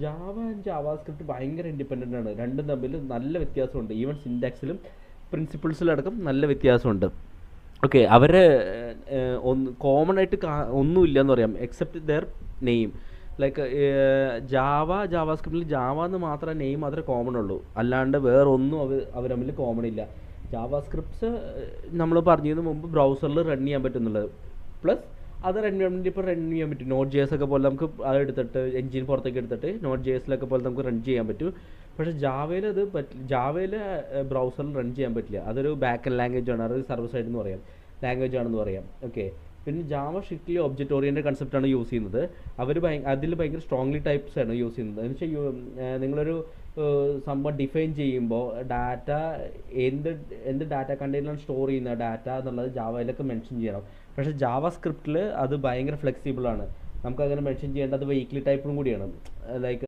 Java and JavaScript ഭയങ്കര independent ആണ്. രണ്ടും തമ്മിൽ നല്ല വ്യത്യാസമുണ്ട്. ഈവൻ സിൻടാക്സിലും പ്രിൻസിപ്പിൾസിലടക്കം നല്ല വ്യത്യാസമുണ്ട്. ഓക്കെ, അവർ കോമൺ ആയിട്ട് ഒന്നുമില്ല എന്ന് പറയാം എക്സെപ്റ്റ് ദെയർ നെയിം. ലൈക്ക് ജാവാസ്ക്രിപ്റ്റിൽ ജാവ എന്ന് മാത്രം നെയിം മാത്രമേ കോമൺ ഉള്ളൂ, അല്ലാണ്ട് വേറെ ഒന്നും അവർ തമ്മിൽ കോമൺ ഇല്ല. ജാവാസ്ക്രിപ്റ്റ്സ് നമ്മൾ പറഞ്ഞതിന് മുമ്പ് ബ്രൗസറിൽ റൺ ചെയ്യാൻ പറ്റുന്നുള്ളത്, പ്ലസ് അതർ എൻവയോൺമെൻറ്റ് ഇപ്പോൾ റൺ ചെയ്യാൻ പറ്റും. നോട്ട് ജെ എസ് ഒക്കെ പോലെ നമുക്ക് അത് എടുത്തിട്ട് എൻജിൻ പുറത്തേക്ക് എടുത്തിട്ട് നോട്ട് ജെ എസിലൊക്കെ പോലെ നമുക്ക് റൺ ചെയ്യാൻ പറ്റും. പക്ഷേ ജാവയിൽ അത് ജാവയിൽ ബ്രൗസറിൽ റൺ ചെയ്യാൻ പറ്റില്ല. അതൊരു ബാക്ക് എൻഡ് ലാംഗ്വേജ് ആണ്, അത് സർവർ സൈഡ് എന്ന് പറയാം, ലാംഗ്വേജ് ആണെന്ന് പറയാം. ഓക്കെ, പിന്നെ ജാവ സ്ട്രിക്ട്ലി ഒബ്ജക്റ്റ് ഓറിയൻറ്റഡ് കൺസെപ്റ്റാണ് യൂസ് ചെയ്യുന്നത്. അവർ അതിൽ ഭയങ്കര സ്ട്രോങ്ലി ടൈപ്സ് ആണ് യൂസ് ചെയ്യുന്നത്. എന്ന് വെച്ചാൽ നിങ്ങളൊരു സംഭവം ഡിഫൈൻ ചെയ്യുമ്പോൾ ഡാറ്റ എന്ത് ഡാറ്റ കണ്ടെയ്നറിലാണ് സ്റ്റോർ ചെയ്യുന്ന ഡാറ്റ എന്നുള്ളത് ജാവയിലൊക്കെ മെൻഷൻ ചെയ്യണം. പക്ഷേ ജാവ സ്ക്രിപ്റ്റിൽ അത് ഭയങ്കര ഫ്ലെക്സിബിൾ ആണ്, നമുക്കങ്ങനെ മെൻഷൻ ചെയ്യേണ്ടത് വെഹിക്കിൾ ടൈപ്പും കൂടിയാണ്. ലൈക്ക്